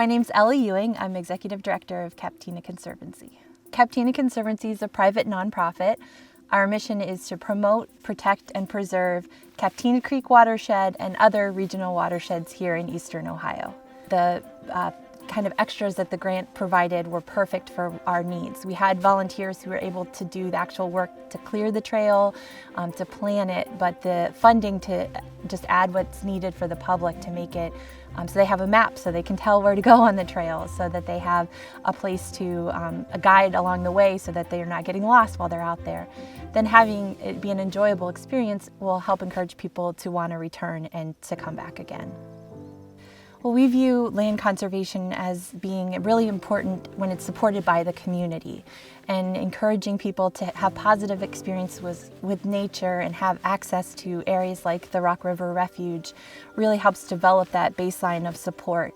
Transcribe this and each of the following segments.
My name's Ellie Ewing. I'm Executive Director of Captina Conservancy. Captina Conservancy is a private nonprofit. Our mission is to promote, protect, and preserve Captina Creek watershed and other regional watersheds here in eastern Ohio. The kind of extras that the grant provided were perfect for our needs. We had volunteers who were able to do the actual work to clear the trail, to plan it, but the funding to just add what's needed for the public to make it so they have a map so they can tell where to go on the trail, so that they have a place to, a guide along the way so that they're not getting lost while they're out there. Then having it be an enjoyable experience will help encourage people to want to return and to come back again. Well, we view land conservation as being really important when it's supported by the community, and encouraging people to have positive experiences with nature and have access to areas like the Rock River Refuge really helps develop that baseline of support.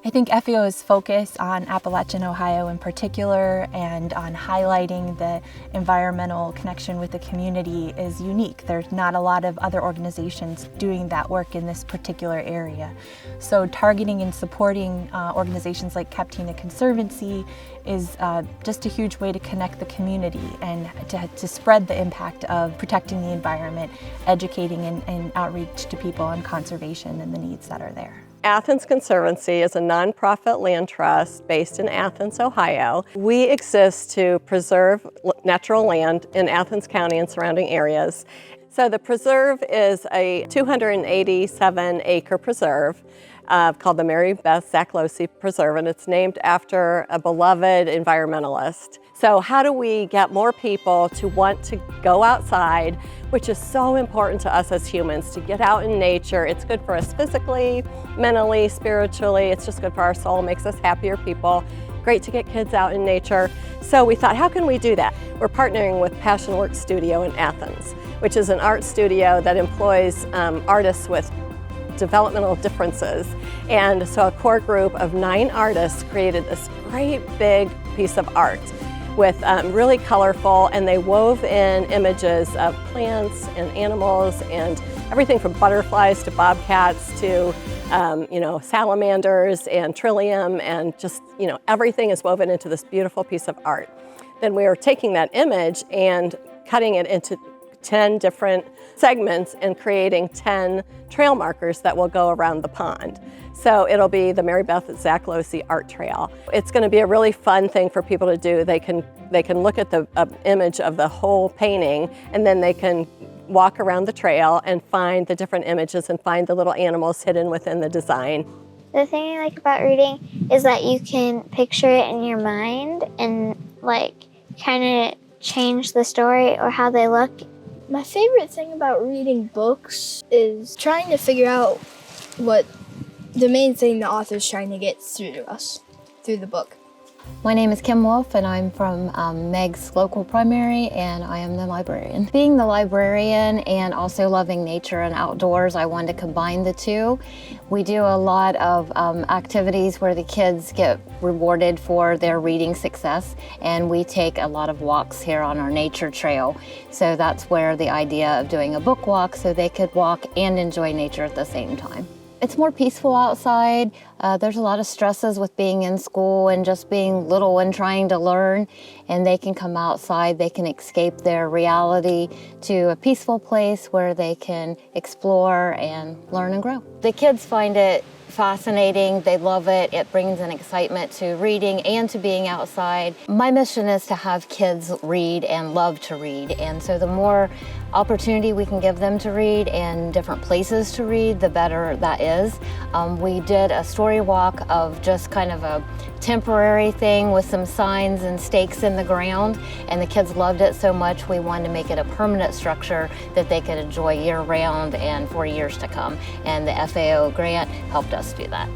I think FAO's focus on Appalachian Ohio in particular and on highlighting the environmental connection with the community is unique. There's not a lot of other organizations doing that work in this particular area. So targeting and supporting organizations like Captina Conservancy is just a huge way to connect the community and to spread the impact of protecting the environment, educating and outreach to people on conservation and the needs that are there. Athens Conservancy is a nonprofit land trust based in Athens, Ohio. We exist to preserve natural land in Athens County and surrounding areas. So the preserve is a 287-acre preserve called the Mary Beth Zachlosy Preserve, and it's named after a beloved environmentalist. So how do we get more people to want to go outside, which is so important to us as humans, to get out in nature. It's good for us physically, mentally, spiritually. It's just good for our soul, makes us happier people. Great to get kids out in nature. So we thought, how can we do that? We're partnering with Passion Works Studio in Athens, which is an art studio that employs artists with developmental differences. And so a core group of 9 artists created this great big piece of art with really colorful, and they wove in images of plants and animals and everything from butterflies to bobcats to salamanders and trillium, and just everything is woven into this beautiful piece of art. Then we are taking that image and cutting it into 10 different segments and creating 10 trail markers that will go around the pond. So it'll be the Mary Beth Zachlosy Art Trail. It's going to be a really fun thing for people to do. They can look at the image of the whole painting, and then they can walk around the trail and find the different images and find the little animals hidden within the design. The thing I like about reading is that you can picture it in your mind and kind of change the story or how they look. My favorite thing about reading books is trying to figure out what the main thing the author's trying to get through to us through the book. My name is Kim Wolf, and I'm from Megs local primary, and I am the librarian. Being the librarian and also loving nature and outdoors, I wanted to combine the two. We do a lot of activities where the kids get rewarded for their reading success, and we take a lot of walks here on our nature trail. So that's where the idea of doing a book walk, so they could walk and enjoy nature at the same time. It's more peaceful outside. There's a lot of stresses with being in school and just being little and trying to learn, and they can come outside, they can escape their reality to a peaceful place where they can explore and learn and grow. The kids find it fascinating, they love it. It brings an excitement to reading and to being outside. My mission is to have kids read and love to read, and so the more opportunity we can give them to read and different places to read, the better that is. We did a story walk of just kind of a temporary thing with some signs and stakes in the ground, and the kids loved it so much we wanted to make it a permanent structure that they could enjoy year-round and for years to come, and the FAO grant helped us do that.